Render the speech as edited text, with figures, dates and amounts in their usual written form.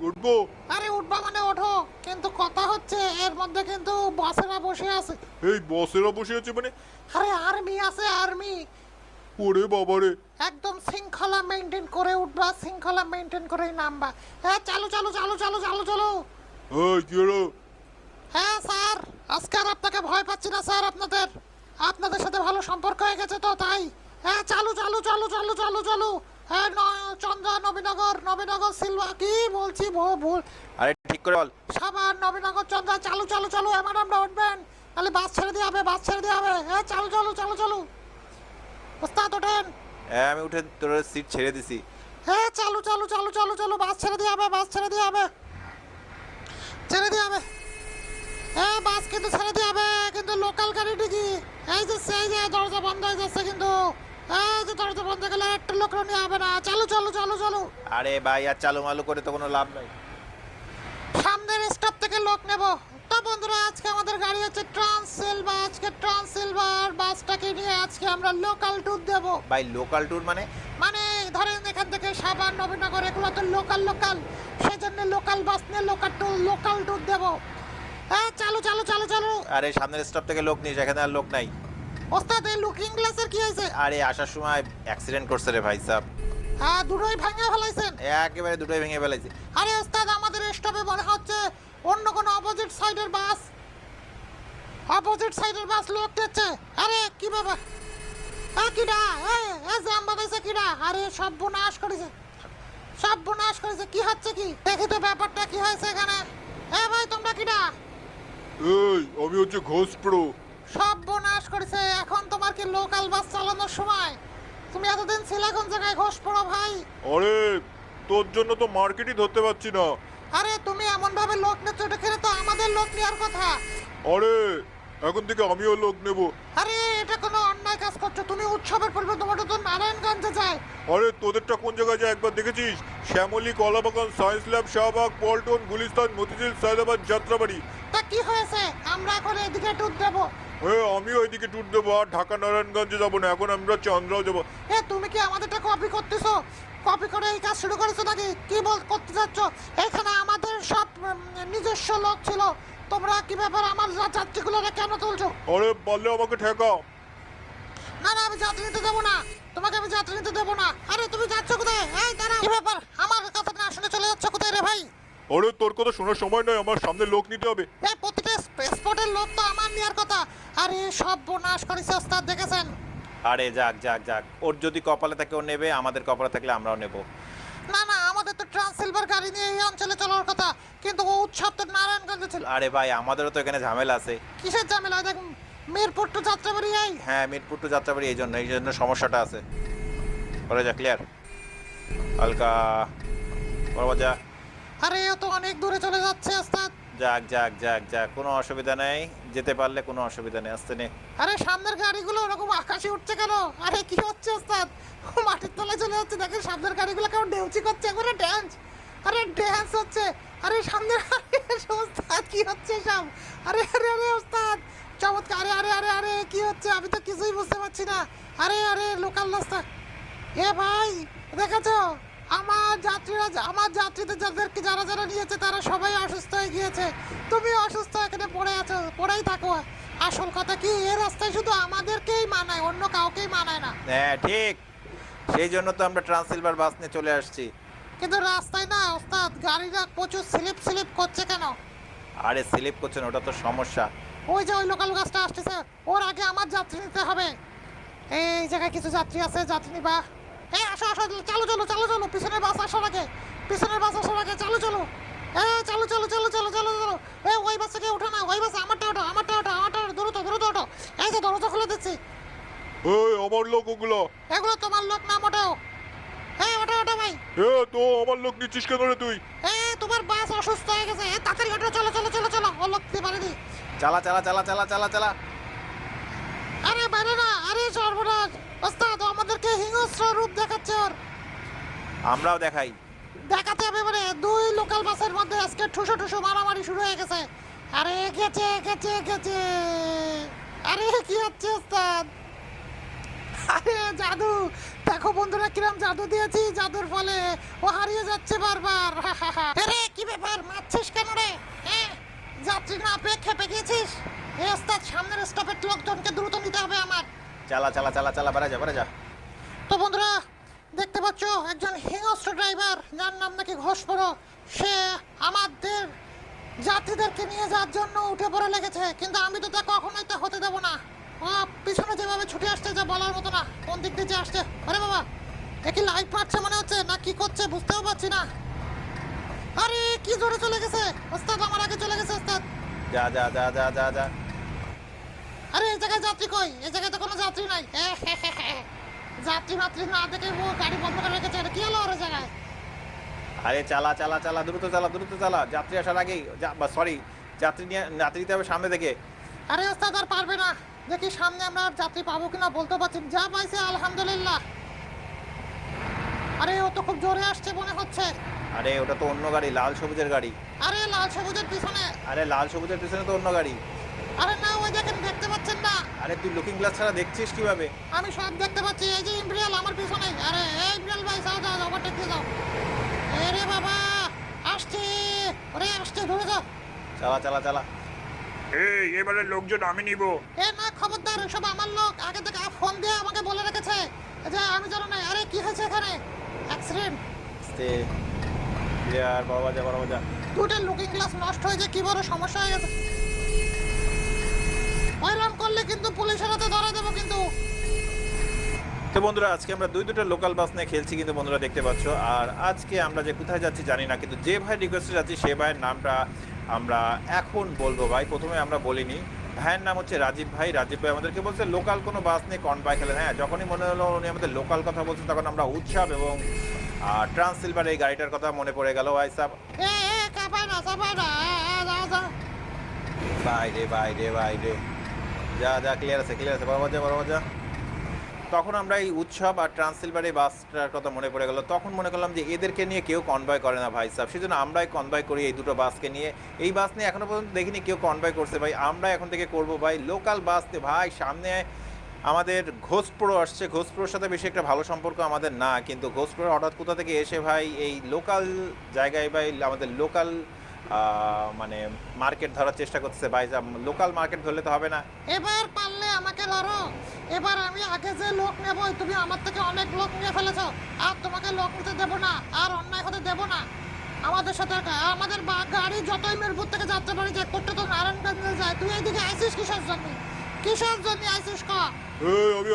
উঠবো? আরে উঠবা মানে ওঠো, কিন্তু কথা হচ্ছে এর মধ্যে কিন্তু বসেরা বসে আছে। এই বসেরা বসে আছে মানে? আরে আর্মি আছে, আর্মি। ওরে বাবারে। একদম শৃঙ্খলা মেনটেন করে উঠবা, শৃঙ্খলা মেনটেন করেই নামবা। হ্যাঁ চালু চালু চালু চালু চালু চালু। এই কি হলো? হ্যাঁ স্যার, আজকে আর আপনাকে ভয় পাচ্ছি না স্যার, আপনাদের সাথে ভালো সম্পর্ক হয়ে গেছে তো তাই। হ্যাঁ চালু চালু চালু চালু চালু চালু। হ্যাঁ চন্দ্রা, নবীনগর, নবীনগর সিলভা, কি বলছি ভুল। আরে ঠিক করে বল। সাবান, নবীনগর, চন্দ্রা, চালু চালু চালু। ম্যাডামরা উঠবেন, তাহলে বাস ছেড়ে দিয়ে হবে, বাস ছেড়ে দিয়ে হবে। হ্যাঁ চালু চালু চালু চালু। ওস্তাদ ওঠেন। হ্যাঁ আমি উঠে তোর সিট ছেড়ে দিছি। হ্যাঁ চালু চালু চালু চালু চালু। বাস ছেড়ে দিয়ে হবে, বাস ছেড়ে দিয়ে হবে, ছেড়ে দিয়ে হবে। হ্যাঁ বাস কিন্তু ছেড়ে দিয়ে হবে, কিন্তু লোকাল গাড়ি ডিজি। এই যে দরজা বন্ধ হয়ে যাচ্ছে কিন্তু। এই যে দরজা বন্ধ গেলে একটা লোক নিয়ে হবে না। চালু চালু চালু চালু। আরে ভাই আর চালু মালু করে তো কোনো লাভ নাই। সামনের স্টপ থেকে লোক নেব। তো বন্ধুরা, আজকে আমাদের গাড়ি হচ্ছে ট্রান্সসিলভার। আজকে ট্রান্সসিলভার বাসটাকে নিয়ে আজকে আমরা লোকাল ট্যুর দেব। ভাই লোকাল ট্যুর মানে? মানে ধরেন এখান থেকে সাবান, নবীনগর এগুলো তো লোকাল, সেজন্য লোকাল বাস নিয়ে লোকাল ট্যুর দেব। হ্যাঁ চালু চালু চালু চালু। আরে সামনের স্টপ থেকে লোক নিস, এখানে আর লোক নাই। ওস্তাদ এই লুকিং গ্লাসের কি হয়েছে? আরে আসার সময় অ্যাক্সিডেন্ট করছে রে ভাই সাহেব। হ্যাঁ দুটোই ভেঙে ফেলাইছেন? একেবারে দুটোই ভেঙে ফেলাইছে। আরে ওস্তাদ আমাদের স্টপে মনে হচ্ছে অন্য কোনো অপোজিট সাইডের বাস লোক দিচ্ছে। আরে কি বাবা, কিডা জ্যাম বানাইছে কিডা? আরে সর্বনাশ করেছে। কি হচ্ছে কি দেখি তো, ব্যাপারটা কি হয়েছে এখানে? ভাই তোমরা কিডা? এই আমি হচ্ছে ঘোষ প্রো। সর্বনাশ করেছে। এখন তোমার কি লোকাল বাস চালানোর সময়? তুমি এতদিন ছিলে কোন জায়গায় ঘোষ পড়ো ভাই? আরে তোর জন্য তো মার্কেটই ধরতে পারছি না। আরে তুমি এমন ভাবে লোক নিচ্ছ, এটা খেলে তো আমাদের লোক নেওয়ার কথা। আরে এখন থেকে আমিও লোক নেব। আরে এটা কোনো অন্যায় কাজ করছো তুমি। উৎসবের পূর্বে তোমার তো নারায়ণগঞ্জে যায়। আরে তোদেরটা কোন জায়গায় যায় একবার দেখেছিস? শ্যামলী, কলাবাগান, সায়েন্স ল্যাব, শাহবাগ, পল্টন, গুলিস্তান, মতিঝিল, সায়দাবাদ, যাত্রাবাড়ি। তা কি হয়েছে? আমরা এখন এদিকে ট্যুর দেবো। হ্যাঁ আমিও ওইদিকে ট্যুর দেবো। আর ঢাকা নারায়ণগঞ্জে যাবো না, এখন আমরা চন্দ্রাও যাবো। তুমি কি আমাদেরটা কপি করতেছো? কপি করে এই কাজ শুরু করেছো নাকি? কি করতে চাচ্ছ? এখানে আমাদের সব নিজস্ব লোক ছিল। তোমরা কি ব্যাপার আমার যাত্রীগুলোকে কেন তুলছো? আরে বললে আমাকে ঠেকা। না আমি যাত্রী নিতে দেবো না, তোমাকে আমি যাত্রী নিতে দেবো না। আরে তুমি যাচ্ছ কোথায়? এই দাঁড়াও, কি ব্যাপার আমার কথা না শুনে চলে যাচ্ছ কোথায় রে ভাই? আরে তোর কথা শোনার সময় নয়, আমার সামনে লোক নিতে হবে। প্রতিটা স্পটের লোক তো আমার নেওয়ার কথা। আরে সর্বনাশ করেছে ওস্তাদ, দেখেছেন? আরে যাক ওর যদি কপালে থাকে ও নেবে, আমাদের কপালে থাকলে আমরাও নেব। না আমাদের তো ট্রান্সসিলভার গাড়ি নিয়ে এই অঞ্চলে চলার কথা, কিন্তু ও উৎসব তো নারায়ণগঞ্জে ছিল। আরে ভাই আমাদেরও তো এখানে ঝামেলা আছে। কিসের ঝামেলা? দেখ মিরপুর টু যাত্রাবাড়ি। হ্যাঁ মিরপুর টু যাত্রাবাড়ি, এই জন্য সমস্যাটা আছে। করে যা ক্লিয়ার হালকা বরাবর যা। আরে ও তো অনেক দূরে চলে যাচ্ছে ওস্তাদ। যাক কোনো অসুবিধা নেই, যেতে পারলে কোনো অসুবিধা নেই। আসতে নে। আরে সামনের গাড়িগুলো ওরকম আকাশে উঠছে কেন? আরে কি হচ্ছে ওস্তাদ? ও মাটির তলায় চলে যাচ্ছে। দেখেন সামনের গাড়িগুলো কেমন ডেউচি করছে, একবারে ড্যান্স। আরে ড্যান্স হচ্ছে। আরে সামনের ওস্তাদ কি হচ্ছে সব? আরে ওস্তাদ চমৎকার। আরে কি হচ্ছে? আমি তো কিছুই বুঝতে পারছি না। আরে লোকাল রাস্তা। ভাই দেখেছো আমার যাত্রীদের যারা নিয়েছে তারা সবাই অসুস্থ হয়ে গিয়েছে। তুমি অসুস্থ এখানে পড়েই থাকো। আসল কথা কি, এই রাস্তায় শুধু আমাদেরকেই মানায়, অন্য কাউকেই মানায় না। হ্যাঁ ঠিক, সেই জন্য তো আমরা ট্রান্সসিলভার বাস নিয়ে চলে আসছি। কিন্তু রাস্তায় না ওস্তাদ গাড়িটা প্রচুর স্লিপ করছে কেন? আরে স্লিপ করছেন, ওটা তো সমস্যা। ওই যে ওই লোকাল বাসটা আসতেছে, ওর আগে আমার যাত্রী নিতে হবে। এই জায়গায় কিছু যাত্রী আছে, যাত্রী নিবা। আসো চালু। পিছনের বাস আসার আগে চালু। চালু। ওই বাসে কেউ ওঠে না, ওই বাসে আমারটা ওঠো, দ্রুত ওঠো। এই যে দরজা খুলে দিচ্ছি। এই আমার লোক ওগুলো। এগুলো তোমার লোক না মোটেও। ওঠো ভাই। তো আমার লোক নিচ্ছিস কেন রে তুই? তোমার বাস অসুস্থ হয়ে গেছে, তাড়াতাড়ি ওঠো। চলো ও লোক দিতে পারেনি। চালা। আরে বাইরে না, আরে সর্বনাশ ওস্তাদ আমাদেরকে হিংস্র রূপ দেখাচ্ছে ওর। আমরাও দেখাতে হবে মানে দুই লোকাল বাসের মধ্যে আজকে ঠুসো মারামারি শুরু হয়ে গেছে। আরে গেছে। আরে কি হচ্ছে ওস্তাদ? আরে জাদু দেখো বন্ধুরা, কিরম জাদু দিয়েছি, জাদুর ফলে ও হারিয়ে যাচ্ছে বারবার। আরে ড্রাইভার মারছিস কেন রে? হ্যাঁ, যাত্রী না পেয়ে খেপে গিয়েছিস? এই ওস্তাদ, সামনের স্টপের লোকজনকে দ্রুত নিতে হবে আমার। চালা চালা চালা চালা, বেড়া যা বেড়া যা। তো বন্ধুরা, দেখতে পাচ্ছ একজন হিংস্র ড্রাইভার, যার নাম নাকি ঘোষপড়ো, সে আমাদের যাত্রীদেরকে নিয়ে যাওয়ার জন্য উঠে পড়ে লেগেছে, কিন্তু আমি তো তা কখনোই তা হতে দেবো না। ও পিছনে যেভাবে ছুটে আসছে যা বলার মতো না, কোন দিক দিয়ে যে আসছে। আরে বাবা, এ কি লাইট মারছে মনে হচ্ছে, না কি করছে বুঝতেও পারছি না। আরে কি জোরে চলে গেছে ওস্তাদ, আমার আগে চলে গেছে ওস্তাদ। যা যা যা যা যা যা। আরে এই জায়গায় যাত্রী কই? এই জায়গায় তো কোনো যাত্রী নাই। যাত্রী মাত্রী না দেখে ও গাড়ি বন্ধ করে রেখেছে। এটা কি হলো ওর জায়গায়? আরে চালা চালা চালা, দ্রুত চালা দ্রুত চালা, যাত্রী আসার আগেই। সরি, যাত্রী দিতে হবে সামনে থেকে। আরে ওস্তাদ আর পারবে না, দেখি সামনে আমরা আর যাত্রী পাবো কিনা বলতে পারছি না। যা পাইছে আলহামদুলিল্লাহ। আরে ও তো খুব জোরে আসছে মনে হচ্ছে। আরে ওটা তো অন্য গাড়ি, লাল সবুজের গাড়ি। আরে লাল সবুজের পিছনে। আরে লাল সবুজের পিছনে তো অন্য গাড়ি। আরে না, ওই দেখেন, দেখতে পাচ্ছেন না? আরে তুই লুকিং গ্লাস ছাড়া দেখছিস কিভাবে? আমি সব দেখতে পাচ্ছি, এই যে ইমরিয়াল আমার পিছনে। আরে এই ইমরিয়াল ভাই, যাও যাও, ওভারটেক দিয়ে যাও। আরে বাবা, আসছে। আরে আসছে, ধরে যাও। চালা চালা চালা। এই এবারে লোকজন আমি নিব। এ না, খবরদার, সব আমার লোক। আগে থেকে ফোন দিয়ে আমাকে বলে রেখেছে যে আমি জানো না। আরে কি হয়েছে এখানে? অ্যাক্সিডেন্ট। আস্তে ক্লিয়ার, বড় বাজা বড় বাজা। দুটো লুকিং গ্লাস নষ্ট হয়ে যায়, কি বড় সমস্যা হয়ে গেছে। ওইরকম করলে কিন্তু পুলিশের হাতে ধরা দেবো কিন্তু। তো বন্ধুরা, আজকে আমরা দুটো লোকাল বাস নিয়ে খেলছি কিন্তু বন্ধুরা দেখতে পাচ্ছ। আর আজকে আমরা যে কোথায় যাচ্ছি জানি না, কিন্তু যে ভাই রিকোয়েস্টে যাচ্ছি সে ভাইয়ের নামটা আমরা এখন বলবো ভাই। প্রথমে আমরা বলিনি। ভাইয়ের নাম হচ্ছে রাজীব ভাই। রাজীব ভাই আমাদেরকে বলছে লোকাল কোনো বাস নিয়ে কনভয় খেলেন। হ্যাঁ, যখনই মনে হলো উনি আমাদের লোকাল কথা বলছেন, তখন আমরা উৎসব এবং ট্রান্সসিলভার এই গাড়িটার কথা মনে পড়ে গেল ভাই সাহেব। কাপাই না, চাপাই না। যাও যাও। বাইরে বাইরে বাইরে, যা যা, ক্লিয়ার আছে ক্লিয়ার আছে, বড় বাজা বড় বাজা। তখন আমরা এই উৎসব আর ট্রান্সসিলভার এই বাসটার কথা মনে পড়ে গেল। তখন মনে করলাম যে এদেরকে নিয়ে কেউ কনভয় করে না ভাই সাহেব, সেজন্য আমরাই কনভয় করি এই দুটো বাসকে নিয়ে। এই বাস নিয়ে এখনো পর্যন্ত দেখিনি কেউ কনভয় করছে ভাই, আমরা এখন থেকে করব ভাই লোকাল বাসতে। ভাই সামনে আমাদের ঘোষপুর আসছে, ঘোষপুরের সাথে বেশি একটা ভালো সম্পর্ক আমাদের না, কিন্তু ঘোষপুর হঠাৎ কোথা থেকে এসে ভাই এই লোকাল জায়গায় ভাই আমাদের লোকাল মানে মার্কেট ধরার চেষ্টা করতেছে ভাই। লোকাল মার্কেট ধরলে তো হবে না। এবার পারলে আমাকে ধরো। এবার আমি আগে যে লোক নেবো, তুমি আমার থেকে অনেক লোক নিয়ে ফেলেছো, আর তোমাকে লোক নিতে দেবো না, আর অন্যায় হতে দেবো না। আমাদের সাথে আমাদের গাড়ি যতই মিরপুর থেকে যাত্রাবাড়ি চেক করতে তো নারায়ণগঞ্জে যায়। তুই এইদিকে আইসিস কিসের জন্য? কিসের জন্য আইসিস ক? এই আমি